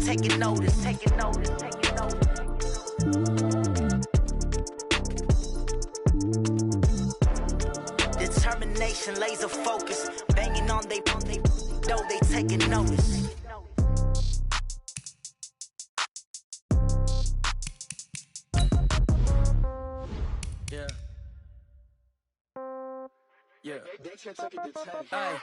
taking notice, taking notice, taking notice. Determination, laser focus, banging on they know they taking notice. Yeah. Yeah.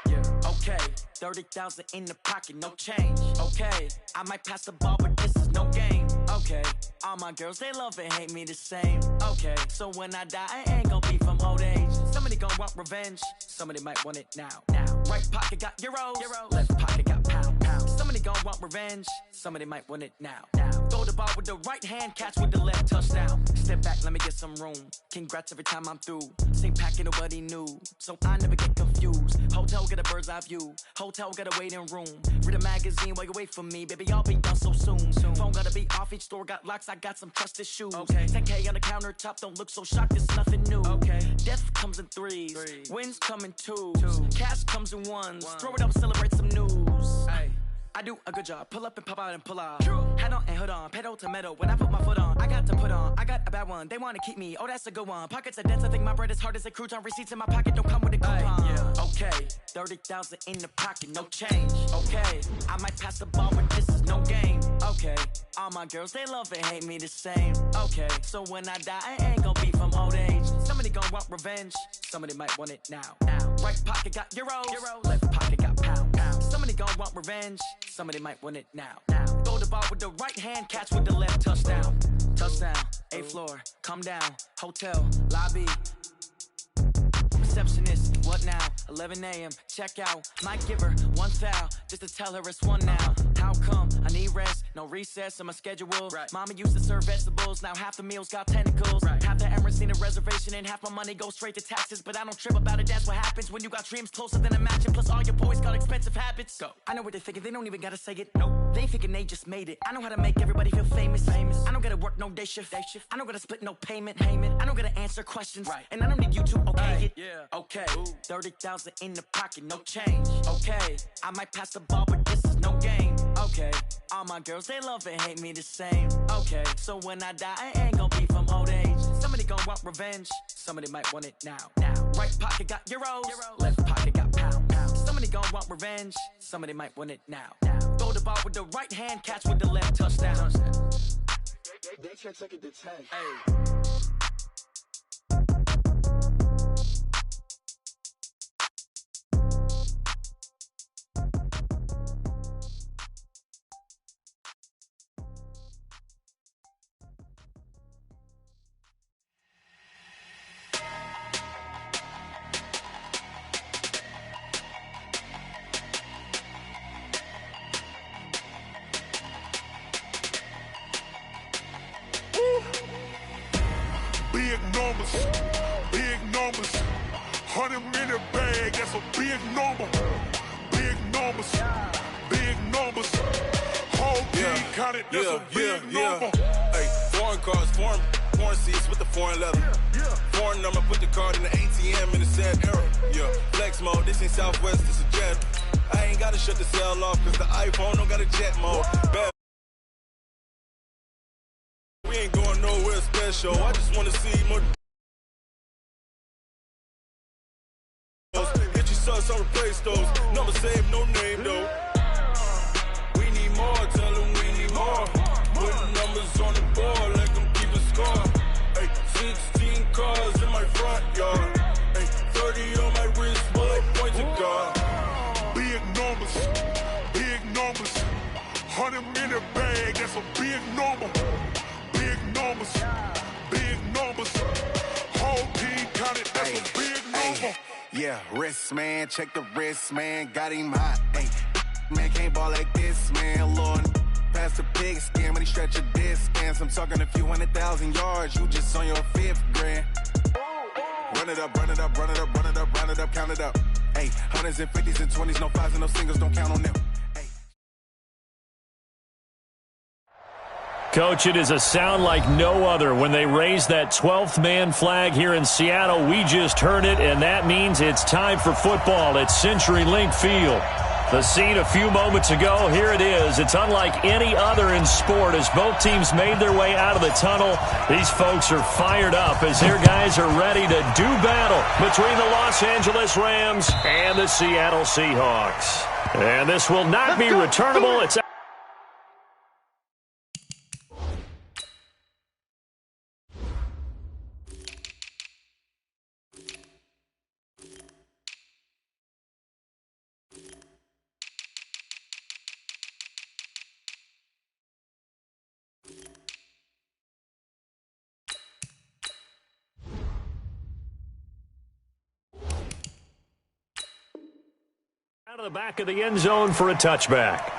Yeah. Okay. 30,000 in the pocket, no change. Okay. I might pass the ball, but this is no game. Okay. All my girls, they love and hate me the same. Okay. So when I die, I ain't gonna be from old age. Somebody gon' want revenge. Somebody might want it now. Right pocket got euros. Left pocket got pound. Somebody gon' want revenge. Somebody might want it now. Throw the ball with the right hand, catch with the left, touchdown. Step back, let me get some room. Congrats every time I'm through. Same packet, nobody knew, so I never get confused. Hotel get a bird's eye view. Hotel got a waiting room. Read a magazine while you wait for me, baby. I'll be done so soon. Phone gotta be off. Each store got locks. I got some trusted shoes. Okay. 10K on the countertop. Don't look so shocked. It's nothing new. Okay. Death comes in threes. Wins come in twos. Cash comes in ones. Throw it up, celebrate some news. Ay. I do a good job. Pull up and pop out and pull out. Head on and hood on. Pedal to metal. When I put my foot on, I got to put on. I got a bad one. They want to keep me. Oh, that's a good one. Pockets are dense. I think my bread is hard as a crouton. Receipts in my pocket don't come with a coupon. Yeah. Okay. 30,000 in the pocket. No change. Okay. I might pass the ball, but this is no game. Okay. All my girls, they love and hate me the same. Okay. So when I die, I ain't gonna be from old age. Somebody gon' want revenge. Somebody might want it now. Right pocket got euros. Left pocket got pound. Somebody gon' want revenge. Somebody might want it now. Throw the ball with the right hand, catch with the left, touchdown. Touchdown, 8th floor, come down, hotel, lobby. Receptionist, what now? 11 a.m., check out. Might give her one foul, just to tell her it's one now. How come? I need rest, no recess in my schedule. Right. Mama used to serve vegetables, now half the meals got tentacles. Right. Half the Emirates need a reservation and half my money goes straight to taxes. But I don't trip about it, that's what happens when you got dreams closer than a mansion. Plus all your boys got expensive habits. Go. I know what they're thinking, they don't even gotta say it. Nope. They thinking they just made it. I know how to make everybody feel famous. I don't gotta work no day shift. I don't gotta split no payment. I don't gotta answer questions. Right. And I don't need you to okay it. Yeah. Okay. 30,000 in the pocket, no change. Okay. I might pass the ball, but this is no game. Okay. All my girls, they love and hate me the same. Okay. So when I die, I ain't gonna be from old age. Somebody gon' want revenge. Somebody might want it now. Right pocket got euros. Left pocket got pound. Somebody gon' want revenge. Somebody might want it now. Throw the ball with the right hand, catch with the left, touchdown. They can't take it to 10. Hey. Big numbers, 100-minute bag, that's a big number. Big numbers, whole team counted, that's a big number. Hey, foreign cars, foreign seats with the foreign leather. Foreign number, put the card in the ATM in the sad era. Yeah, flex mode, this ain't Southwest, this is jet. I ain't gotta shut the cell off, cause the iPhone don't got a jet mode. Bad. We ain't going nowhere special, I just wanna see more. Get your sons on replace those. Number save, no name though. We need more, tell them we need more. Putting numbers on the board, let them keep a score. Hey, 16 cars in my front yard. Hey, 30 on my wrist, bullet point to God. Big numbers, 100-minute bag, that's a big number. Big numbers, whole team counted, that's a big number. Yeah, wrist man, check the wrist man, got him hot. Hey, man can't ball like this, man. Lord, past the pig skin when he stretch a disc. I'm talking a few 100,000 yards, you just on your 5th grand. Run it up, count it up. Hey, hundreds and 50s and 20s, no 5s and no singles, don't count on them. Coach, it is a sound like no other when they raise that 12th man flag here in Seattle. We just heard it, and that means it's time for football at CenturyLink Field. The scene a few moments ago, here it is. It's unlike any other in sport as both teams made their way out of the tunnel. These folks are fired up as their guys are ready to do battle between the Los Angeles Rams and the Seattle Seahawks. And this will not be returnable. It's out of the back of the end zone for a touchback.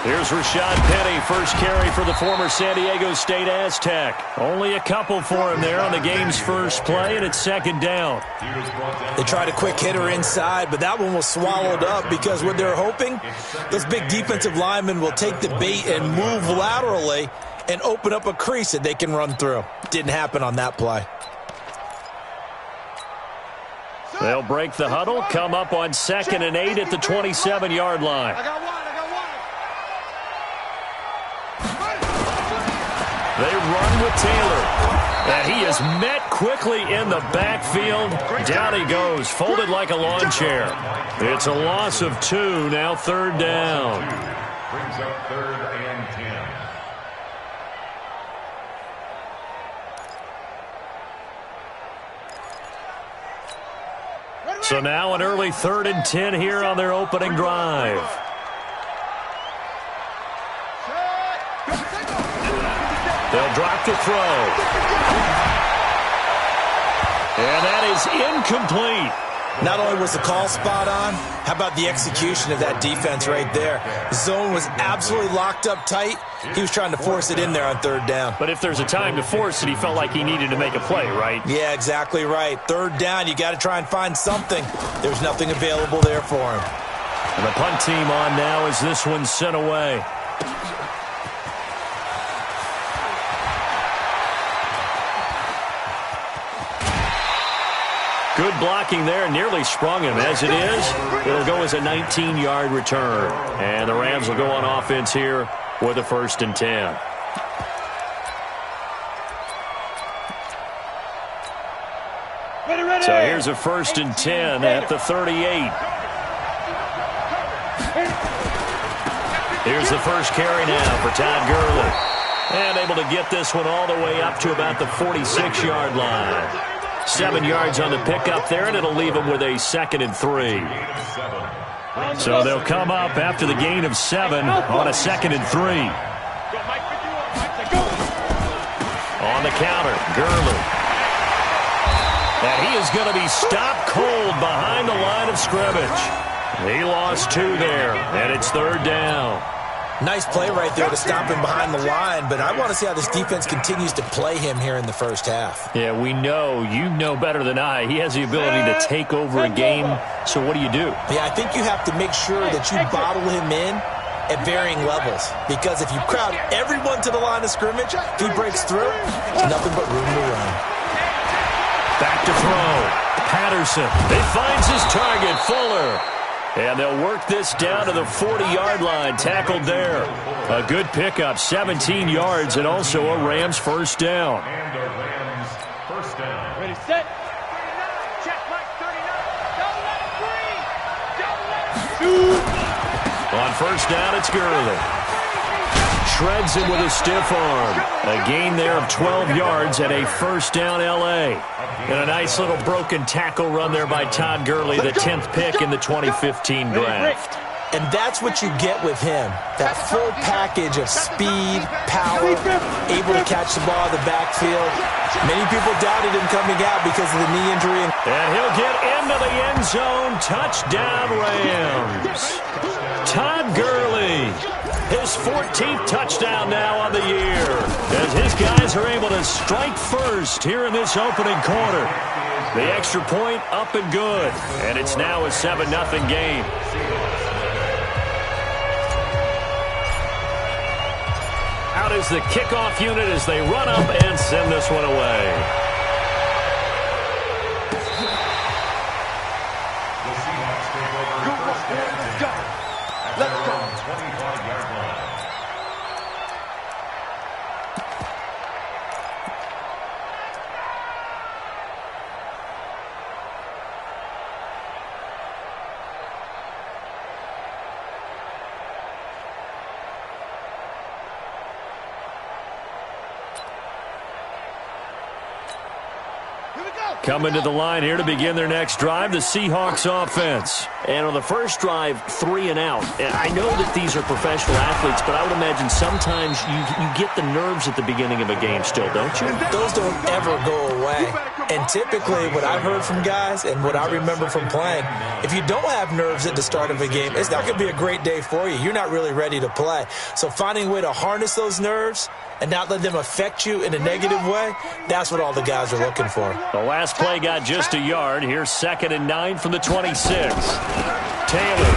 Here's Rashad Penny, first carry for the former San Diego State Aztec. Only a couple for him there on the game's first play, and it's second down. They tried a quick hitter inside, but that one was swallowed up because what they're hoping, those big defensive linemen will take the bait and move laterally and open up a crease that they can run through. Didn't happen on that play. They'll break the huddle, come up on 2nd and 8 at the 27-yard line. They run with Taylor, and he is met quickly in the backfield. Down he goes, folded like a lawn chair. It's a loss of 2, now third down. Brings up 3rd and 10. So now an early 3rd and 10 here on their opening drive. They'll drop the throw. And that is incomplete. Not only was the call spot on, how about the execution of that defense right there? The zone was absolutely locked up tight. He was trying to force it in there on 3rd down. But if there's a time to force it, he felt like he needed to make a play, right? Yeah, exactly right. 3rd down, you got to try and find something. There's nothing available there for him. And the punt team on now as this one's sent away. Good blocking there, nearly sprung him. As it is, it'll go as a 19-yard return. And the Rams will go on offense here with a 1st and 10. So here's a 1st and 10 at the 38. Here's the first carry now for Todd Gurley. And able to get this one all the way up to about the 46-yard line. 7 yards on the pickup there, and it'll leave them with a 2nd and 3. So they'll come up after the gain of 7 on a 2nd and 3. On the counter, Gurley. And he is going to be stopped cold behind the line of scrimmage. He lost 2 there, and it's 3rd down. Nice play right there to stop him behind the line, but I want to see how this defense continues to play him here in the first half. Yeah, we know. You know better than I. He has the ability to take over a game, so what do you do? Yeah, I think you have to make sure that you bottle him in at varying levels, because if you crowd everyone to the line of scrimmage, if he breaks through, there's nothing but room to run. Back to throw. Patterson. He finds his target, Fuller. And they'll work this down to the 40-yard line, tackled there. A good pickup, 17 yards, and also a Rams first down. And a Rams first down. Ready, set. Check, Mike, 39. Don't let it breathe. Don't let it shoot. On first down, it's Gurley. Shreds him with a stiff arm. A gain there of 12 yards and a first down L.A. And a nice little broken tackle run there by Todd Gurley, the 10th pick in the 2015 draft. And that's what you get with him, that full package of speed, power, able to catch the ball in the backfield. Many people doubted him coming out because of the knee injury. And he'll get into the end zone. Touchdown, Rams. Todd Gurley His 14th touchdown now on the year, as his guys are able to strike first here in this opening quarter. The extra point up and good, and it's now a 7-0 game. Out is the kickoff unit as they run up and send this one away. Let's go. 25-yard line. Coming to the line here to begin their next drive, the Seahawks offense. And on the first drive, 3 and out. I know that these are professional athletes, but I would imagine sometimes you get the nerves at the beginning of a game still, don't you? Those don't ever go away. And typically what I've heard from guys and what I remember from playing, if you don't have nerves at the start of a game, it's not going to be a great day for you. You're not really ready to play. So finding a way to harness those nerves and not let them affect you in a negative way, that's what all the guys are looking for. The last play got just a yard. Here's 2nd and 9 from the 26. Taylor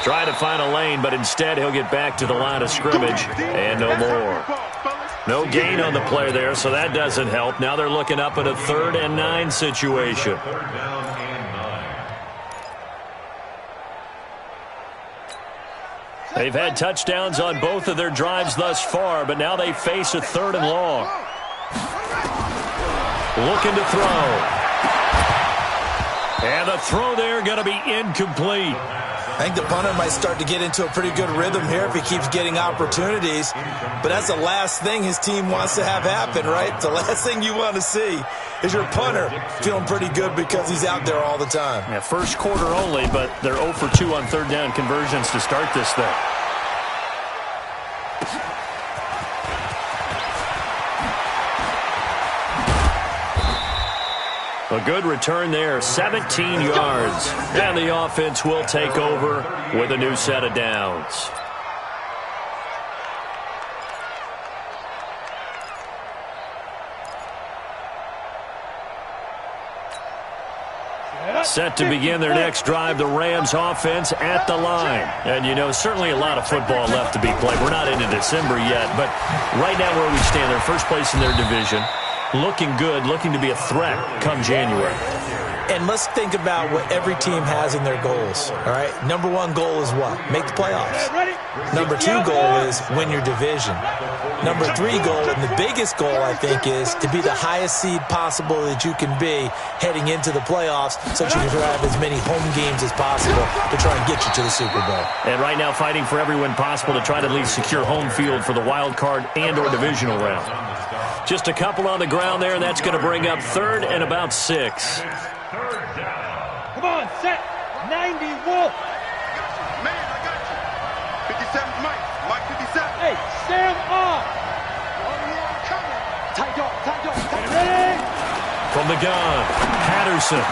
trying to find a lane, but instead he'll get back to the line of scrimmage and no more. No gain on the play there, so that doesn't help. Now they're looking up at a 3rd and 9 situation. They've had touchdowns on both of their drives thus far, but now they face a 3rd and long. Looking to throw. And the throw there going to be incomplete. I think the punter might start to get into a pretty good rhythm here if he keeps getting opportunities. But that's the last thing his team wants to have happen, right? The last thing you want to see is your punter feeling pretty good because he's out there all the time. Yeah, first quarter only, but they're 0 for 2 on 3rd down conversions to start this thing. A good return there, 17 yards. And the offense will take over with a new set of downs. Set to begin their next drive, the Rams offense at the line. And, you know, certainly a lot of football left to be played. We're not into December yet, but right now where we stand, they're first place in their division. Looking good, looking to be a threat come January. And let's think about what every team has in their goals, all right? Number 1 goal is what? Make the playoffs. Number 2 goal is win your division. Number 3 goal, and the biggest goal, I think, is to be the highest seed possible that you can be heading into the playoffs so that you can have as many home games as possible to try and get you to the Super Bowl. And right now fighting for every win possible to try to at least secure home field for the wild card and or divisional round. Just a couple on the ground there, and that's going to bring up 3rd and about 6. Come on, set. 90, Wolf. Man, I got you. 57's Mike. Mike 57. Hey, Sam off. Tight dog, ready? From the gun, Patterson.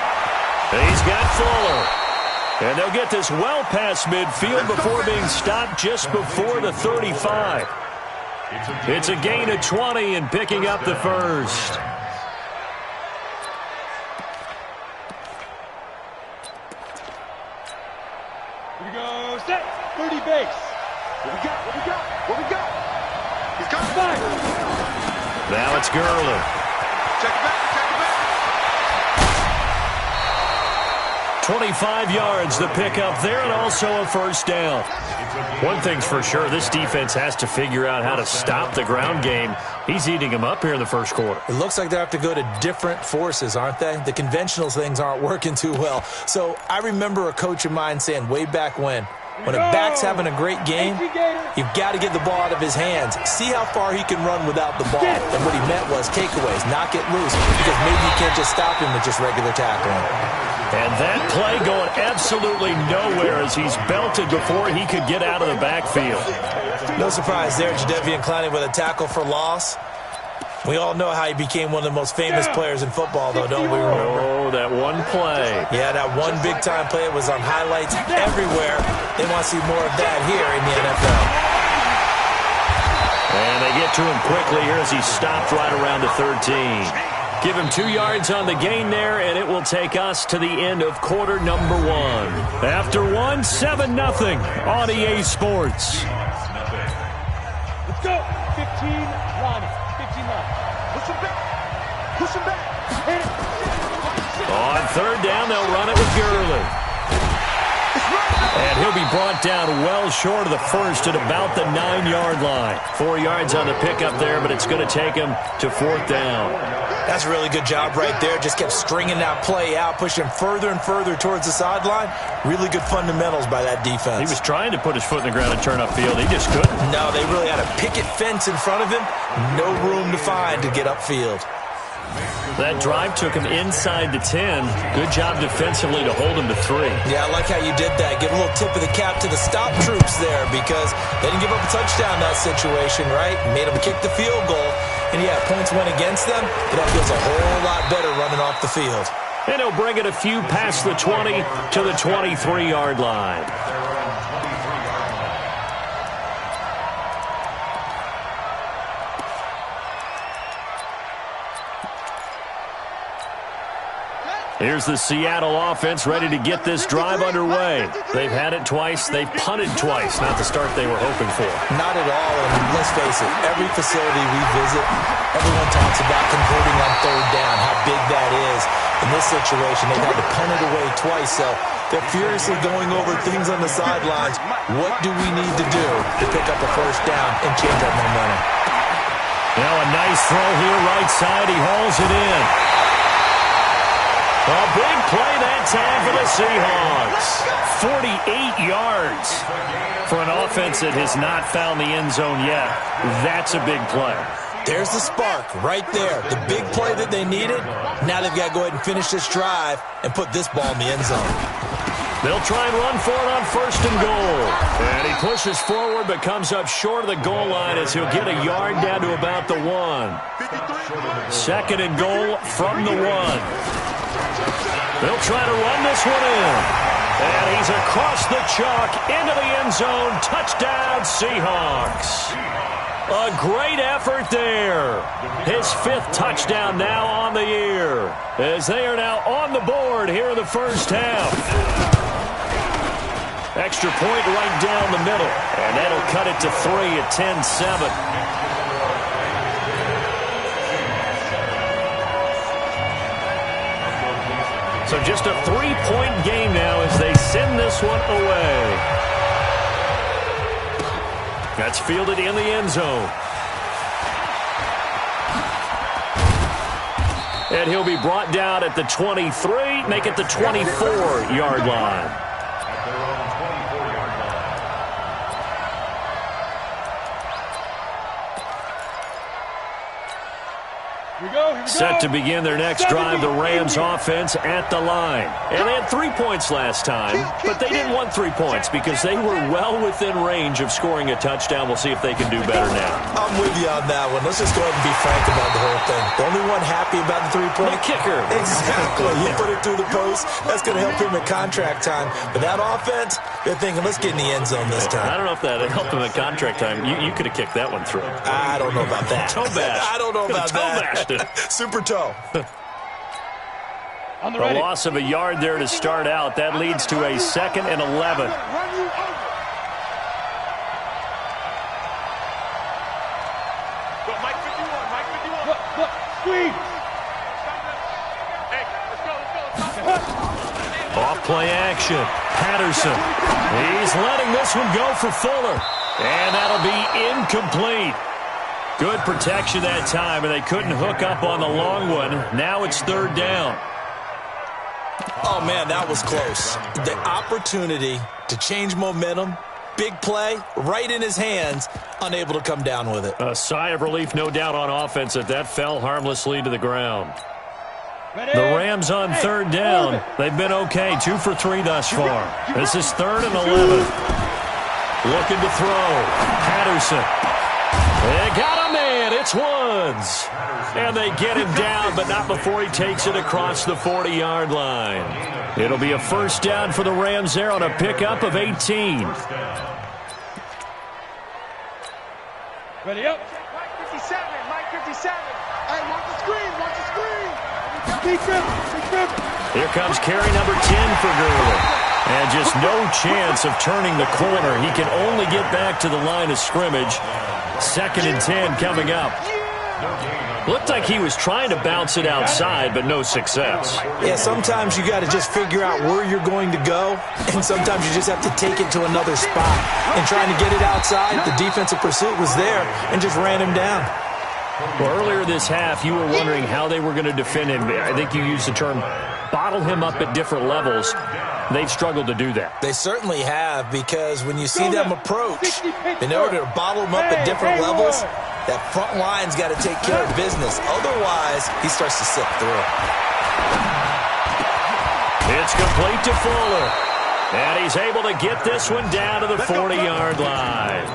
He's got Fuller. And they'll get this well past midfield before being stopped just before the 35. It's a gain of 20 and picking up the first. Here we go, set. 30 base. What we got? He's coming. Fire. Now it's Gurley. Check it back. 25 yards the pickup there, and also a 1st down. One thing's for sure, this defense has to figure out how to stop the ground game. He's eating them up here in the first quarter. It looks like they have to go to different forces, aren't they? The conventional things aren't working too well. So I remember a coach of mine saying way back when a back's having a great game, you've got to get the ball out of his hands. See how far he can run without the ball. And what he meant was takeaways, knock it loose, because maybe you can't just stop him with just regular tackling. And that play going absolutely nowhere as he's belted before he could get out of the backfield. No surprise there, Jadeveon Clowney with a tackle for loss. We all know how he became one of the most famous players in football, though, don't we? Oh, that one play. Yeah, that one big-time play was on highlights everywhere. They want to see more of that here in the NFL. And they get to him quickly here as he stopped right around the 13. Give him 2 yards on the gain there, and it will take us to the end of quarter number 1. After 1, 7-0 on EA Sports. Let's go. 15, Ronnie. 15 left. Push him back. Push him back. Hit it. On third down, they'll run it with Gurley. And he'll be brought down well short of the first at about the 9-yard line. 4 yards on the pickup there, but it's going to take him to 4th down. That's a really good job right there. Just kept stringing that play out, pushing further and further towards the sideline. Really good fundamentals by that defense. He was trying to put his foot in the ground and turn upfield. He just couldn't. No, they really had a picket fence in front of him. No room to find to get upfield. That drive took him inside the 10. Good job defensively to hold him to 3. Yeah, I like how you did that. Give a little tip of the cap to the stop troops there because they didn't give up a touchdown in that situation, right? Made them kick the field goal. And, yeah, points went against them, but that feels a whole lot better running off the field. And he'll bring it a few past the 20 to the 23-yard line. Here's the Seattle offense ready to get this drive underway. They've had it twice. They've punted twice. Not the start they were hoping for. Not at all. And let's face it, every facility we visit, everyone talks about converting on third down, how big that is. In this situation, they've had to punt it away twice, so they're furiously going over things on the sidelines. What do we need to do to pick up a first down and change our momentum? Now a nice throw here right side. He hauls it in. A big play that time for the Seahawks. 48 yards for an offense that has not found the end zone yet. That's a big play. There's the spark right there. The big play that they needed. Now they've got to go ahead and finish this drive and put this ball in the end zone. They'll try and run for it on 1st and goal. And he pushes forward but comes up short of the goal line as he'll get a yard down to about the 1. 2nd and goal from the 1. They'll try to run this one in. And he's across the chalk into the end zone. Touchdown, Seahawks. A great effort there. His 5th touchdown now on the year as they are now on the board here in the first half. Extra point right down the middle. And that'll cut it to 3 at 10-7. So just a 3-point game now as they send this one away. That's fielded in the end zone. And he'll be brought down at the 23, make it the 24-yard line. Set to begin their next drive, the Rams offense at the line. And they had 3 points last time, but they didn't want 3 points because they were well within range of scoring a touchdown. We'll see if they can do better now. I'm with you on that one. Let's just go ahead and be frank about the whole thing. The only one happy about the 3-point? The kicker. Exactly. You put it through the post. That's going to help him at contract time. But that offense, they're thinking, let's get in the end zone this time. I don't know if that helped him at contract time. You could have kicked that one through. I don't know about that. Toe bash. I don't know about that. Toe bashed it. Super toe. The loss of a yard there to start out. That leads to a 2nd and 11. Off play action. Patterson. He's letting this one go for Fuller. And that'll be incomplete. Good protection that time, and they couldn't hook up on the long one. Now it's 3rd down. Oh, man, that was close. The opportunity to change momentum, big play, right in his hands, unable to come down with it. A sigh of relief, no doubt, on offense that fell harmlessly to the ground. The Rams on 3rd down. They've been okay, 2 for 3 thus far. This is 3rd and 11. Looking to throw. Patterson. They got him in. It's Woods. And they get him down, but not before he takes it across the 40-yard line. It'll be a first down for the Rams there on a pickup of 18. Ready up. Mike 57, Mike 57. Hey, watch the screen, watch the screen. Big grip. Here comes carry number 10 for Gurley. And just no chance of turning the corner. He can only get back to the line of scrimmage. 2nd and 10 coming up. Looked like he was trying to bounce it outside, but no success. Yeah, sometimes you got to just figure out where you're going to go, and sometimes you just have to take it to another spot. And trying to get it outside, the defensive pursuit was there and just ran him down. Well, earlier this half, you were wondering how they were going to defend him. I think you used the term bottle him up at different levels. They've struggled to do that. They certainly have, because when you see them approach, in order to bottle him up at different levels, that front line's got to take care of business. Otherwise, he starts to slip through. It's complete to Fuller. And he's able to get this one down to the 40-yard line.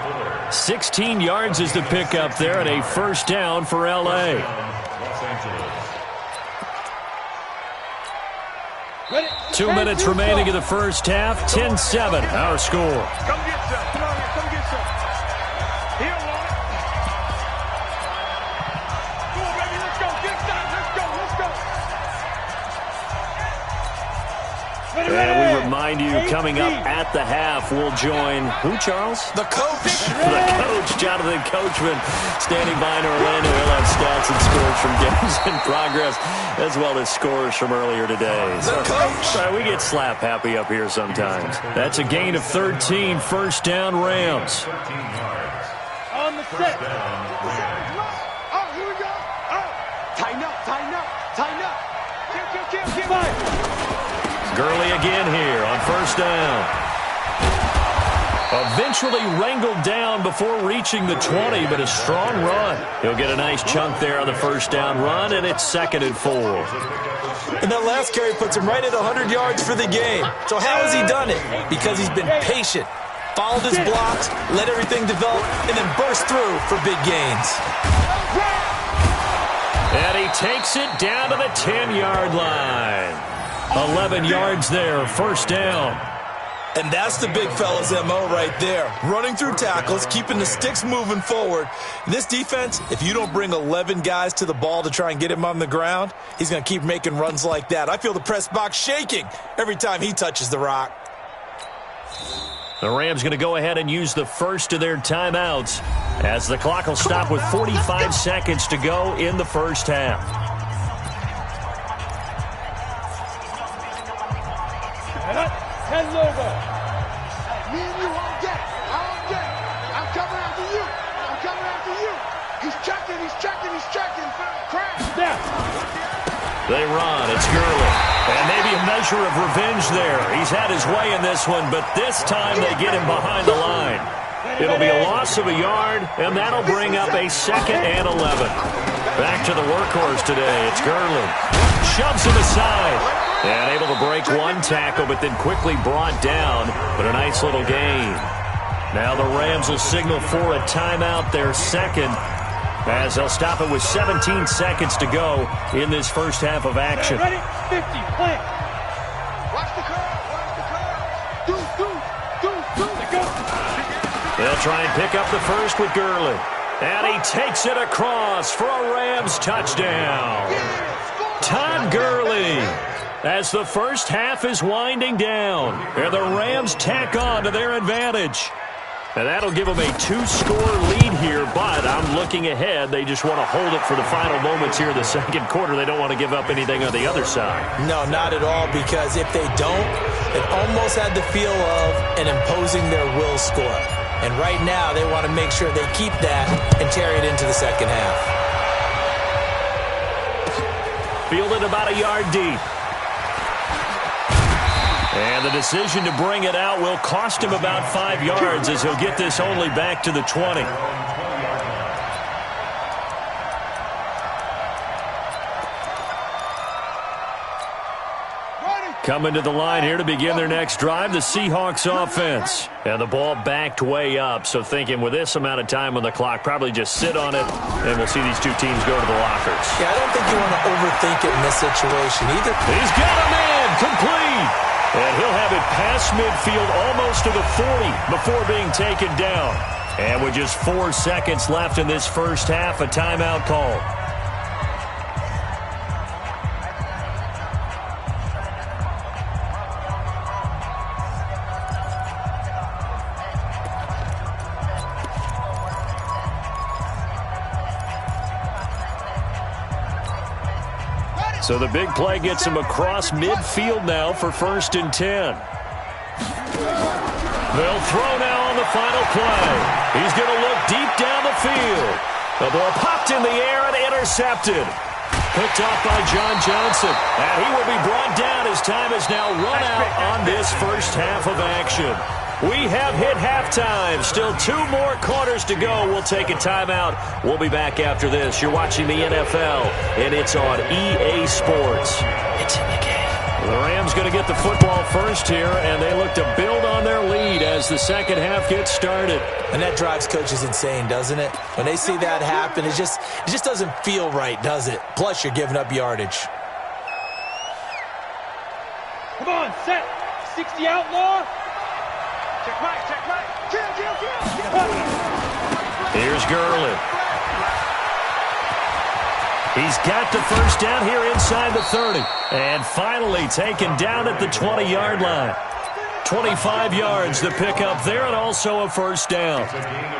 16 yards is the pickup there, and a first down for L.A. 2 minutes remaining in the first half. 10-7, our score. Come get some. Come on here, come get some. Here, Lord. Come on, baby, let's go. Get started. Let's go. And we remind you, coming up at the half, we'll join who, Charles? The coach. The coach, Jonathan Coachman, standing by in Orlando. He'll have stats and scores from games in progress, as well as scores from earlier today. The coach. Sorry, we get slap happy up here sometimes. That's a gain of 13, first down Rams. On the set. Oh, here we go. Oh, tighten up. Kill. Gurley again here on first down. Eventually wrangled down before reaching the 20, but a strong run. He'll get a nice chunk there on the first down run, and it's 2nd and 4. And that last carry puts him right at 100 yards for the game. So how has he done it? Because he's been patient, followed his blocks, let everything develop, and then burst through for big gains. And he takes it down to the 10-yard line. 11 yards there, first down. And that's the big fella's MO right there. Running through tackles, keeping the sticks moving forward. This defense, if you don't bring 11 guys to the ball to try and get him on the ground, he's going to keep making runs like that. I feel the press box shaking every time he touches the rock. The Rams going to go ahead and use the first of their timeouts, as the clock will stop with 45 seconds to go in the first half. Head over. Me and you on deck. I'm coming after you. He's checking. Crash. Snap. They run. It's Gurley. And maybe a measure of revenge there. He's had his way in this one, but this time they get him behind the line. It'll be a loss of a yard, and that'll bring up a 2nd and 11. Back to the workhorse today. It's Gurley. Shoves him aside. And able to break one tackle, but then quickly brought down. But a nice little gain. Now the Rams will signal for a timeout, their second, as they'll stop it with 17 seconds to go in this first half of action. Ready? 50, plant. Watch the curve. Do. They'll try and pick up the first with Gurley. And he takes it across for a Rams touchdown. Todd Gurley. As the first half is winding down, and the Rams tack on to their advantage. And that'll give them a 2-score lead here, but I'm looking ahead. They just want to hold it for the final moments here in the second quarter. They don't want to give up anything on the other side. No, not at all, because if they don't, it almost had the feel of an imposing their will score. And right now, they want to make sure they keep that and carry it into the second half. Fielded about a yard deep. And the decision to bring it out will cost him about 5 yards, as he'll get this only back to the 20. Coming to the line here to begin their next drive, the Seahawks offense. And the ball backed way up, so thinking with this amount of time on the clock, probably just sit on it, and we'll see these two teams go to the lockers. Yeah, I don't think you want to overthink it in this situation either. He's got a man, complete. And he'll have it past midfield almost to the 40 before being taken down. And with just 4 seconds left in this first half, a timeout call. So the big play gets him across midfield now for 1st and 10. They'll throw now on the final play. He's going to look deep down the field. The ball popped in the air and intercepted. Picked off by John Johnson. And he will be brought down as time is now run out on this first half of action. We have hit halftime. Still 2 more quarters to go. We'll take a timeout. We'll be back after this. You're watching the NFL, and it's on EA Sports. It's in the game. The Rams going to get the football first here, and they look to build on their lead as the second half gets started. And that drives coaches insane, doesn't it? When they see that happen, it just doesn't feel right, does it? Plus, you're giving up yardage. Come on, set. 60 outlaw. Check right. Kill. Here's Gurley. He's got the first down here inside the 30. And finally taken down at the 20-yard line. 25 yards the pickup there, and also a first down.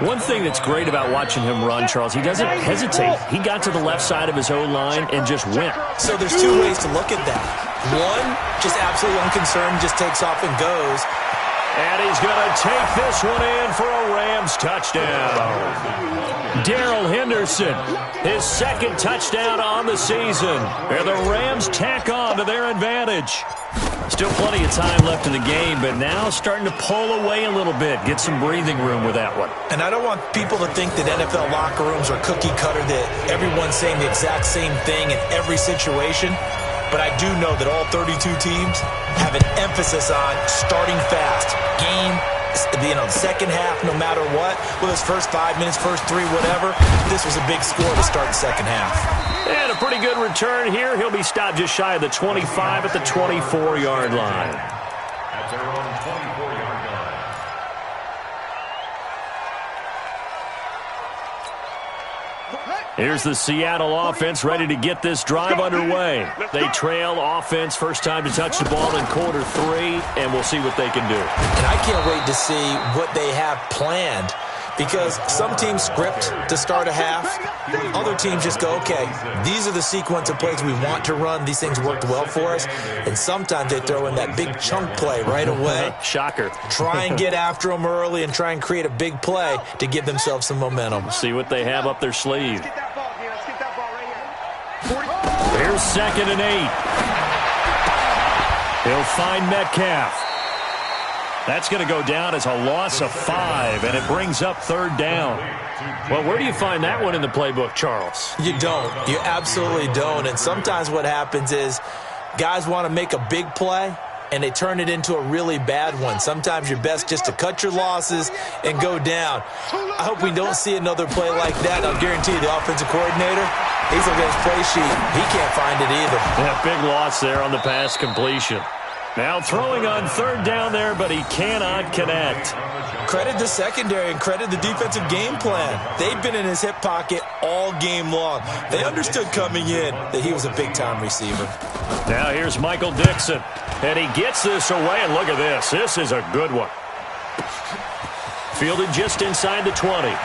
One thing that's great about watching him run, Charles, he doesn't hesitate. He got to the left side of his O-line and just went. So there's 2 ways to look at that. One, just absolutely unconcerned, just takes off and goes. And he's going to take this one in for a Rams touchdown. Darrell Henderson, his 2nd touchdown on the season. And the Rams tack on to their advantage. Still plenty of time left in the game, but now starting to pull away a little bit. Get some breathing room with that one. And I don't want people to think that NFL locker rooms are cookie cutter, that everyone's saying the exact same thing in every situation. But I do know that all 32 teams have an emphasis on starting fast. Game, second half, no matter what. Whether it's first 5 minutes, first 3, whatever. This was a big score to start the second half. And a pretty good return here. He'll be stopped just shy of the 25 at the 24-yard line. At their own 24-yard line. Here's the Seattle offense ready to get this drive underway. They trail offense, first time to touch the ball in quarter 3, and we'll see what they can do. And I can't wait to see what they have planned, because some teams script to start a half. Other teams just go, okay, these are the sequence of plays we want to run. These things worked well for us. And sometimes they throw in that big chunk play right away. Shocker. Try and get after them early and try and create a big play to give themselves some momentum. See what they have up their sleeve. Here's 2nd and 8. He'll find Metcalf. That's going to go down as a loss of 5, and it brings up 3rd down. Well, where do you find that one in the playbook, Charles? You don't. You absolutely don't. And sometimes what happens is guys want to make a big play, and they turn it into a really bad one. Sometimes you're best just to cut your losses and go down. I hope we don't see another play like that. I'll guarantee you the offensive coordinator, he's looking at his play sheet. He can't find it either. Yeah, big loss there on the pass completion. Now throwing on 3rd down there, but he cannot connect. Credit the secondary and credit the defensive game plan. They've been in his hip pocket all game long. They understood coming in that he was a big-time receiver. Now here's Michael Dixon, and he gets this away, and look at this. This is a good one. Fielded just inside the 20.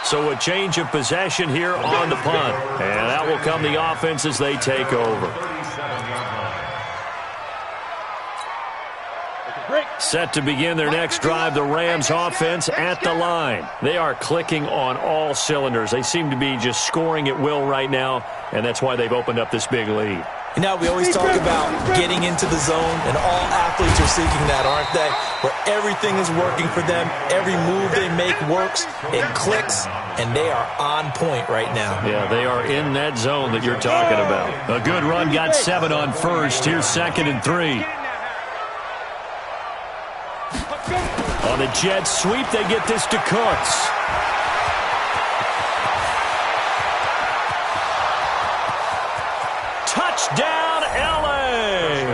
So a change of possession here on the punt. And that will come the offense as they take over. Set to begin their next drive, the Rams offense at the line. They are clicking on all cylinders. They seem to be just scoring at will right now, and that's why they've opened up this big lead. You know, we always talk about getting into the zone, and all athletes are seeking that, aren't they? Where everything is working for them, every move they make works, it clicks, and they are on point right now. Yeah, they are in that zone that you're talking about. A good run, got 7 on first. Here's 2nd and 3. On the Jets sweep, they get this to Cooks. Touchdown, L.A.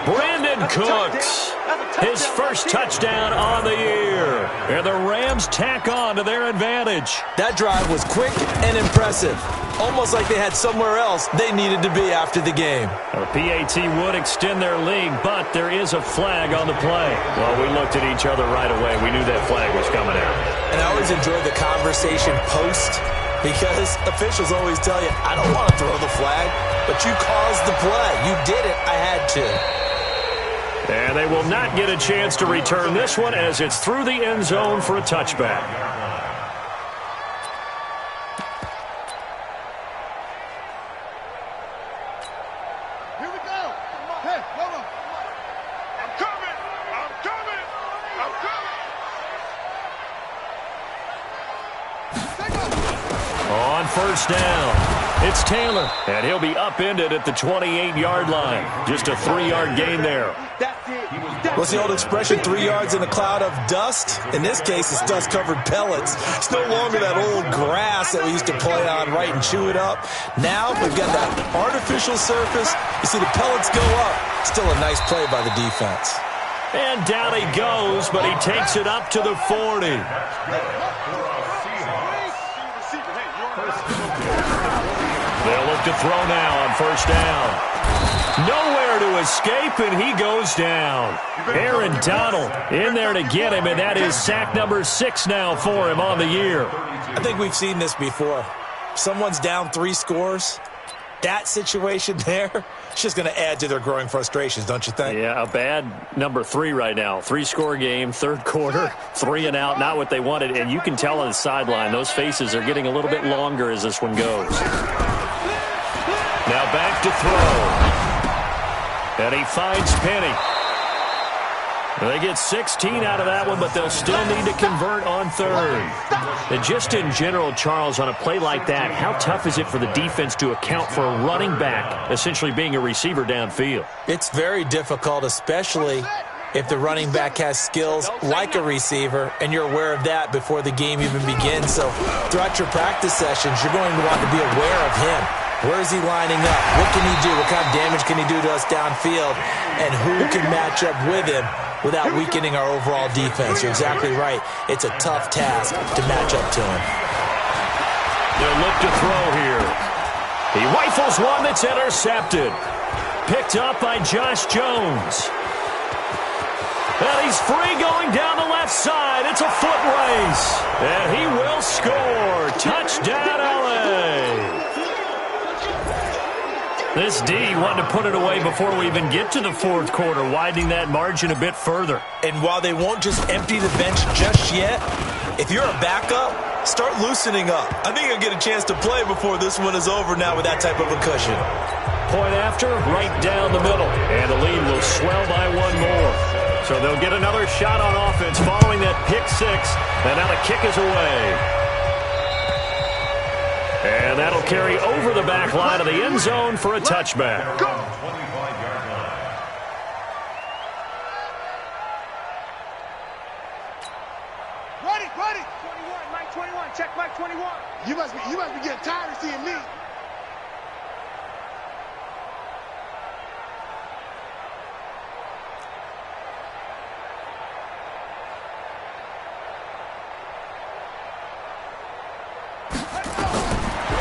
Brandon Cooks, his first touchdown on the year. And the Rams tack on to their advantage. That drive was quick and impressive. Almost like they had somewhere else they needed to be after the game. A PAT would extend their lead, but there is a flag on the play. Well, we looked at each other right away. We knew that flag was coming out. And I always enjoy the conversation post, because officials always tell you, I don't want to throw the flag, but you caused the play. You did it. I had to. And they will not get a chance to return this one as it's through the end zone for a touchback. Here we go. Hey, hold on. I'm coming. I'm coming. I'm coming. On first down, it's Taylor, and he'll be upended at the 28-yard line. Just a 3-yard gain there. What's the old expression, 3 yards in a cloud of dust? In this case, it's dust-covered pellets. It's no longer that old grass that we used to play on, right, and chew it up. Now we've got that artificial surface. You see the pellets go up. Still a nice play by the defense. And down he goes, but he takes it up to the 40. They'll look to throw now on first down. Nowhere to escape, and he goes down. Aaron Donald in there to get him, and that is sack number 6 now for him on the year. I think we've seen this before. Someone's down 3 scores. That situation there, it's just going to add to their growing frustrations, don't you think? Yeah, a bad number 3 right now. 3-score game, third quarter, 3 and out, not what they wanted. And you can tell on the sideline, those faces are getting a little bit longer as this one goes. Now back to throw. And he finds Penny. They get 16 out of that one, but they'll still need to convert on third. And just in general, Charles, on a play like that, how tough is it for the defense to account for a running back essentially being a receiver downfield? It's very difficult, especially if the running back has skills like a receiver, and you're aware of that before the game even begins. So throughout your practice sessions, you're going to want to be aware of him. Where is he lining up? What can he do? What kind of damage can he do to us downfield? And who can match up with him without weakening our overall defense? You're exactly right. It's a tough task to match up to him. They'll look to throw here. He rifles one that's intercepted. Picked up by Josh Jones. And he's free going down the left side. It's a foot race. And he will score. Touchdown, LA. This D wanted to put it away before we even get to the fourth quarter, widening that margin a bit further. And while they won't just empty the bench just yet, if you're a backup, start loosening up. I think you'll get a chance to play before this one is over now with that type of a cushion. Point after, right down the middle. And the lead will swell by 1 more. So they'll get another shot on offense following that pick 6. And now the kick is away. And that'll carry over the back line of the end zone for a touchback. Ready. 21, Mike 21. Check Mike 21. You must be getting tired of seeing me.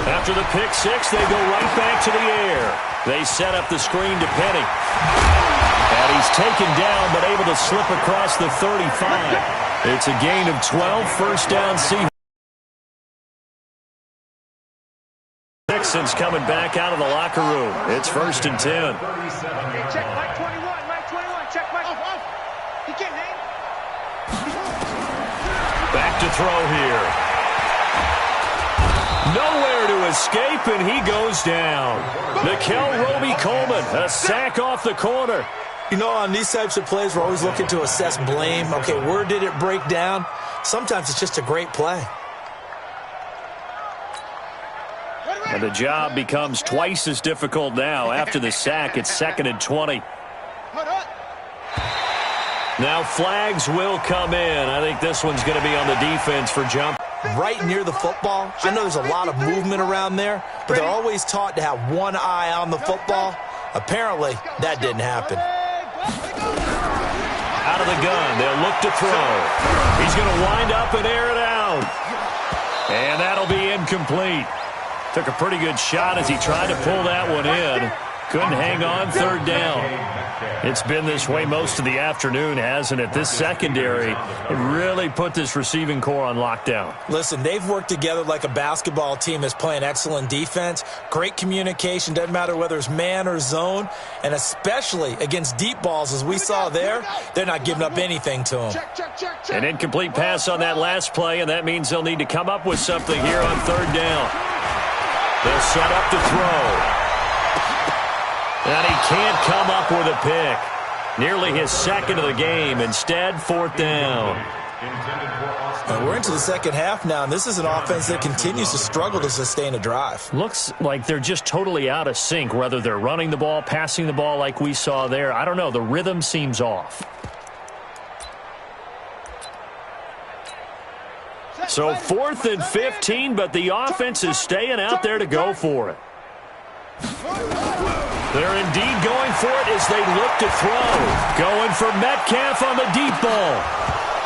After the pick 6, they go right back to the air. They set up the screen to Penny. And he's taken down, but able to slip across the 35. It's a gain of 12, first down Seahawks. Dixon's coming back out of the locker room. It's 1st and 10. Check Mike 21. Mike 21. Check Mike. He can't hang. Back to throw here. Nowhere to to escape, and he goes down. Nickel Roby-Coleman, a sack off the corner. You know, on these types of plays, we're always looking to assess blame. Okay, where did it break down? Sometimes it's just a great play. And the job becomes twice as difficult now. After the sack, it's 2nd and 20. Now flags will come in. I think this one's going to be on the defense for jump. Right near the football. I know there's a lot of movement around there, but they're always taught to have one eye on the football. Apparently, that didn't happen. Out of the gun, they'll look to throw. He's going to wind up and air it out. And that'll be incomplete. Took a pretty good shot as he tried to pull that one in. Couldn't hang on, 3rd down. It's been this way most of the afternoon, hasn't it? This secondary really put this receiving core on lockdown. Listen, they've worked together like a basketball team that's playing excellent defense. Great communication, doesn't matter whether it's man or zone. And especially against deep balls, as we saw there, they're not giving up anything to them. An incomplete pass on that last play, and that means they'll need to come up with something here on 3rd down. They'll set up to throw. And he can't come up with a pick. Nearly his 2nd of the game. Instead, 4th down. We're into the second half now, and this is an offense that continues to struggle to sustain a drive. Looks like they're just totally out of sync, whether they're running the ball, passing the ball like we saw there. I don't know. The rhythm seems off. So 4th and 15, but the offense is staying out there to go for it. They're indeed going for it as they look to throw. Going for Metcalf on the deep ball.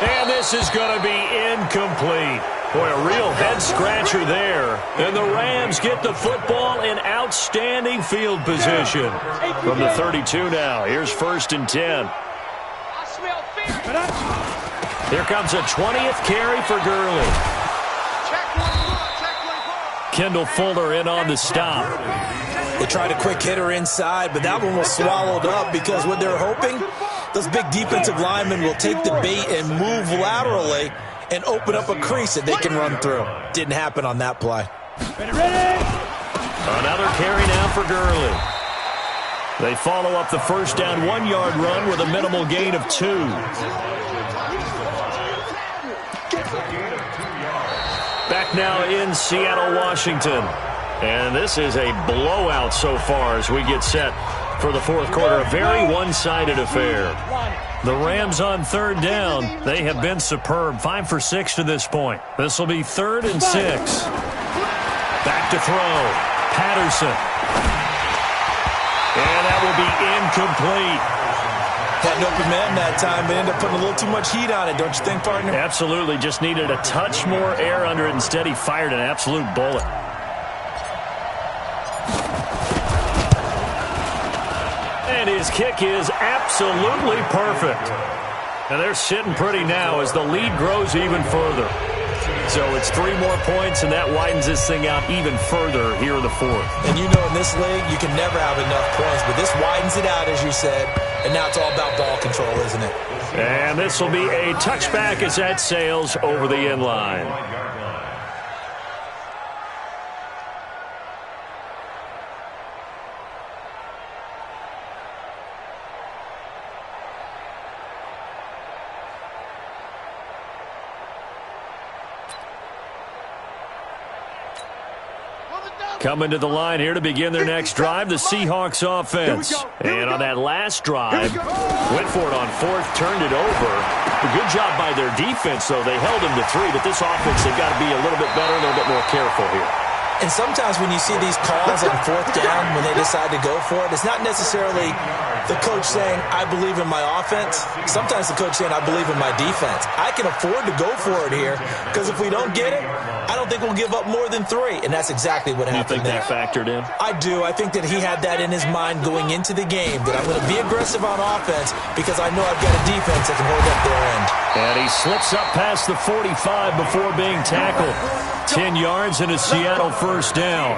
And this is going to be incomplete. Boy, a real head-scratcher there. And the Rams get the football in outstanding field position. From the 32 now, here's 1st and 10. Here comes a 20th carry for Gurley. Kendall Fuller in on the stop. They tried a quick hitter inside, but that one was swallowed up because what they're hoping, those big defensive linemen will take the bait and move laterally and open up a crease that they can run through. Didn't happen on that play. Another carry now for Gurley. They follow up the 1st down 1-yard run with a minimal gain of 2. Back now in Seattle, Washington. And this is a blowout so far as we get set for the 4th quarter. A very one-sided affair. The Rams on 3rd down. They have been superb. 5 for 6 to this point. This will be 3rd and 6. Back to throw. Patterson. And that will be incomplete. Had an open man that time, but ended up putting a little too much heat on it, don't you think, partner? Absolutely. Just needed a touch more air under it. Instead, he fired an absolute bullet. And his kick is absolutely perfect. And they're sitting pretty now as the lead grows even further. So it's 3 more points, and that widens this thing out even further here in the 4th. And you know in this league, you can never have enough points, but this widens it out, as you said, and now it's all about ball control, isn't it? And this will be a touchback as that sails over the end line. Coming to the line here to begin their next drive, the Seahawks offense. And on that last drive, went for it on 4th, turned it over. A good job by their defense, though. They held them to 3, but this offense, they've got to be a little bit better, a little bit more careful here. And sometimes when you see these calls on 4th down, when they decide to go for it, it's not necessarily the coach saying, I believe in my offense. Sometimes the coach saying, I believe in my defense. I can afford to go for it here because if we don't get it, I don't think we'll give up more than 3. And that's exactly what happened there. You think that factored in? I do. I think that he had that in his mind going into the game, that I'm going to be aggressive on offense because I know I've got a defense that can hold up their end. And he slips up past the 45 before being tackled. 10 yards and a Seattle 1st down.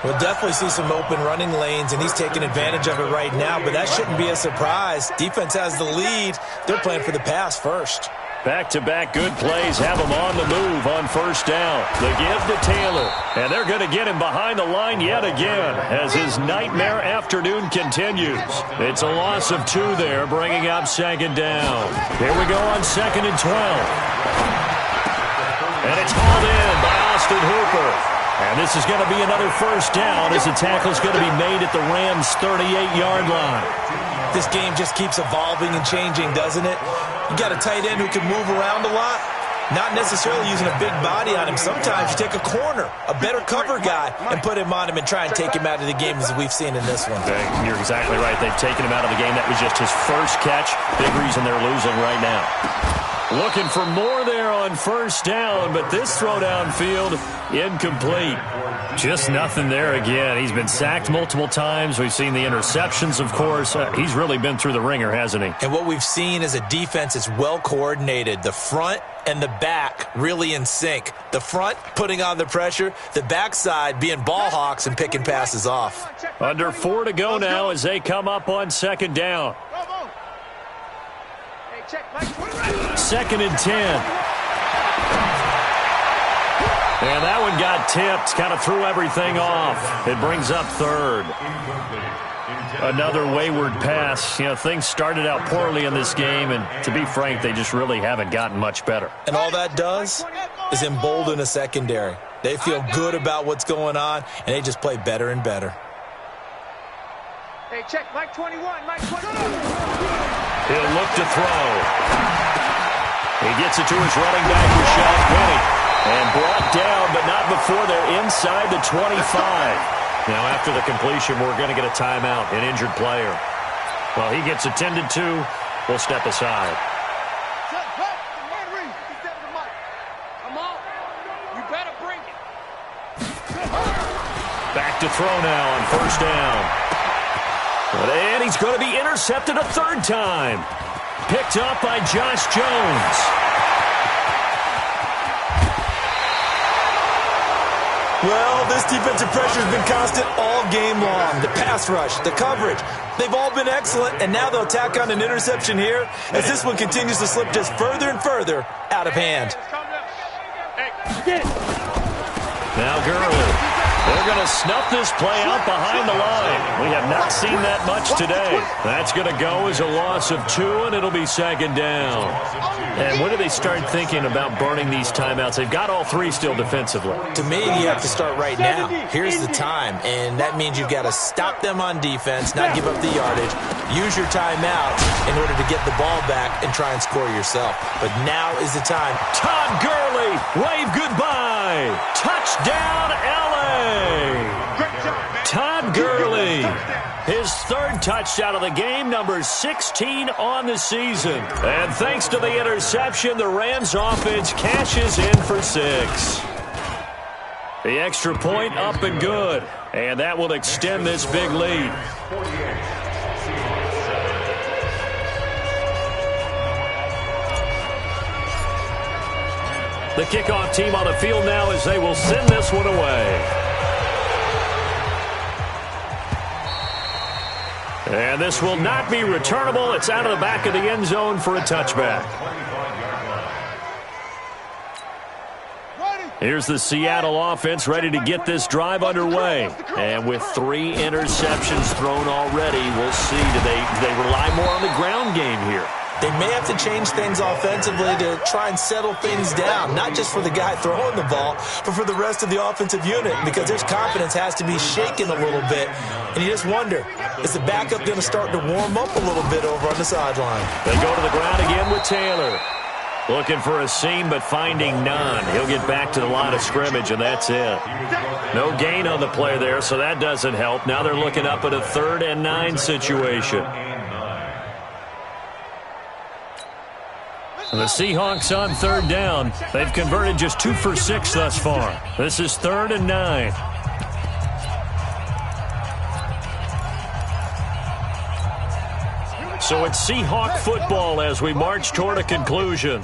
We'll definitely see some open running lanes, and he's taking advantage of it right now, but that shouldn't be a surprise. Defense has the lead. They're playing for the pass first. Back-to-back good plays have him on the move on first down. The give to Taylor. And they're going to get him behind the line yet again as his nightmare afternoon continues. It's a loss of 2 there, bringing up second down. Here we go on 2nd and 12. And it's hauled in by Austin Hooper. And this is going to be another first down as the tackle's going to be made at the Rams' 38-yard line. This game just keeps evolving and changing, doesn't it? You got a tight end who can move around a lot, not necessarily using a big body on him. Sometimes you take a corner, a better cover guy, and put him on him and try and take him out of the game as we've seen in this one. You're exactly right. They've taken him out of the game. That was just his first catch. Big reason they're losing right now. Looking for more there on first down, but this throw downfield incomplete. Just nothing there again. He's been sacked multiple times. We've seen the interceptions, of course. He's really been through the ringer, hasn't he? And what we've seen is a defense that's well coordinated. The front and the back really in sync. The front putting on the pressure, the backside being ball hawks and picking passes off. Under 4 to go now as they come up on second down. 2nd and 10. And that one got tipped, kind of threw everything off. It brings up 3rd. Another wayward pass. You know, things started out poorly in this game, and to be frank, they just really haven't gotten much better. And all that does is embolden a secondary. They feel good about what's going on, and they just play better and better. Hey, check, Mike 21, Mike 21. He'll look to throw. He gets it to his running back, Rashad Penny. And brought down, but not before they're inside the 25. Now, after the completion, we're going to get a timeout, an injured player. Well, he gets attended to. We'll step aside. Come on. You better bring it. Back to throw now on first down. And he's going to be intercepted a 3rd time. Picked up by Josh Jones. Well, this defensive pressure has been constant all game long. The pass rush, the coverage, they've all been excellent, and now they'll tack on an interception here as this one continues to slip just further and further out of hand. Now Gurley. They're going to snuff this play out behind the line. We have not seen that much today. That's going to go as a loss of 2, and it'll be second down. And when do they start thinking about burning these timeouts? They've got all 3 still defensively. To me, you have to start right now. Here's the time, and that means you've got to stop them on defense, not give up the yardage, use your timeout in order to get the ball back and try and score yourself. But now is the time. Todd Gurley, wave goodbye. Touchdown, LA. Todd Gurley, his 3rd touchdown of the game, number 16 on the season. And thanks to the interception, the Rams offense cashes in for 6. The extra point up and good, and that will extend this big lead. The kickoff team on the field now as they will send this one away. And this will not be returnable. It's out of the back of the end zone for a touchback. Here's the Seattle offense ready to get this drive underway. And with 3 interceptions thrown already, we'll see. Do they rely more on the ground game here? They may have to change things offensively to try and settle things down, not just for the guy throwing the ball, but for the rest of the offensive unit, because their confidence has to be shaken a little bit. And you just wonder, is the backup going to start to warm up a little bit over on the sideline? They go to the ground again with Taylor. Looking for a seam, but finding none. He'll get back to the line of scrimmage, and that's it. No gain on the play there, so that doesn't help. Now they're looking up at a 3rd and 9 situation. The Seahawks on 3rd down. They've converted just 2 for 6 thus far. This is 3rd and 9. So it's Seahawk football as we march toward a conclusion.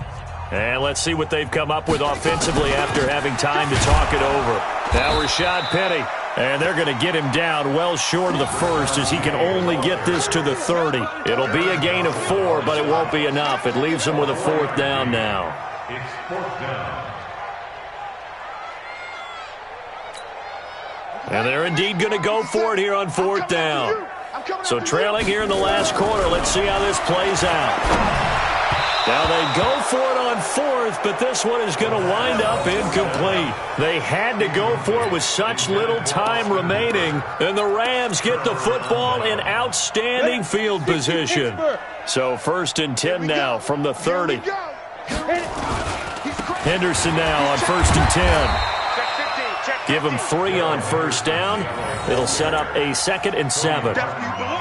And let's see what they've come up with offensively after having time to talk it over. Now Rashad Penny. And they're going to get him down well short of the first as he can only get this to the 30. It'll be a gain of 4, but it won't be enough. It leaves him with a 4th down now. It's 4th down. And they're indeed going to go for it here on 4th down. So trailing here in the last quarter. Let's see how this plays out. Now they go for it on 4th, but this one is going to wind up incomplete. They had to go for it with such little time remaining, and the Rams get the football in outstanding field position. So 1st and 10 now from the 30. Henderson now on 1st and 10. Give him 3 on 1st down. It'll set up a 2nd and 7.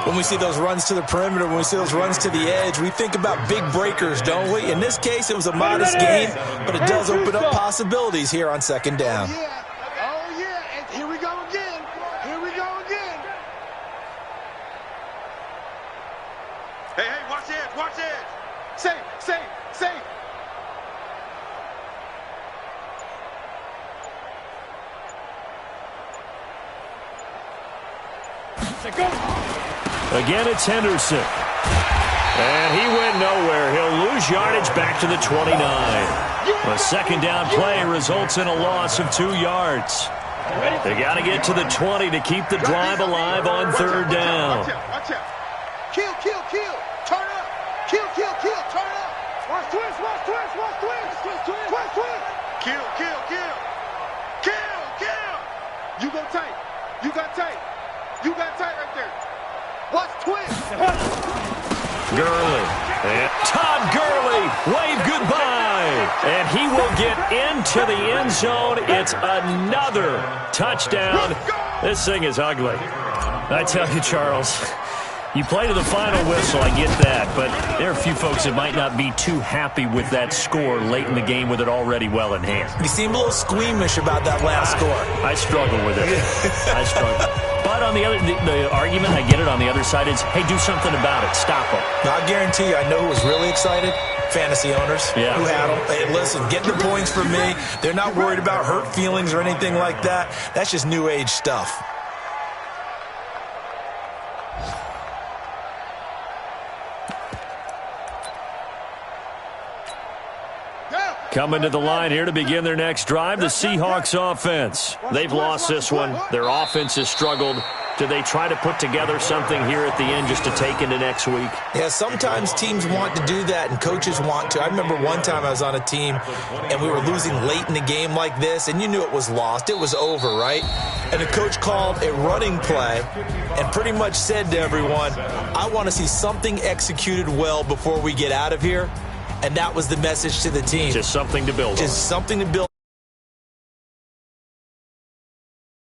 When we see those runs to the perimeter, when we see those runs to the edge, we think about big breakers, don't we? In this case, it was a modest gain, but it does open up possibilities here on 2nd down. Oh, yeah. And here we go again. Here we go again. Hey, watch the edge. Watch the edge. Safe. Again, it's Henderson. And he went nowhere. He'll lose yardage back to the 29. A 2nd down play results in a loss of 2 yards. They got to get to the 20 to keep the drive alive on 3rd down. Watch out. Kill. Turn up. Kill. Turn up. Watch twist. Kill. You got tight right there. Watch twist. Gurley. And Todd Gurley, wave goodbye. And he will get into the end zone. It's another touchdown. This thing is ugly. I tell you, Charles, you play to the final whistle, I get that, but there are a few folks that might not be too happy with that score late in the game with it already well in hand. You seem a little squeamish about that last score. I struggle with it. I struggle. But on the argument, I get it, on the other side is, hey, do something about it. Stop them. Now, I guarantee you, I know who was really excited. Fantasy owners who had them. Hey, listen, get the points for me. They're not worried about hurt feelings or anything like that. That's just new age stuff. Coming to the line here to begin their next drive, the Seahawks offense. They've lost this one. Their offense has struggled. Do they try to put together something here at the end just to take into next week? Yeah, sometimes teams want to do that and coaches want to. I remember one time I was on a team and we were losing late in the game like this, and you knew it was lost. It was over, right? And the coach called a running play and pretty much said to everyone, I want to see something executed well before we get out of here. And that was the message to the team. Just something to build on. Just something to build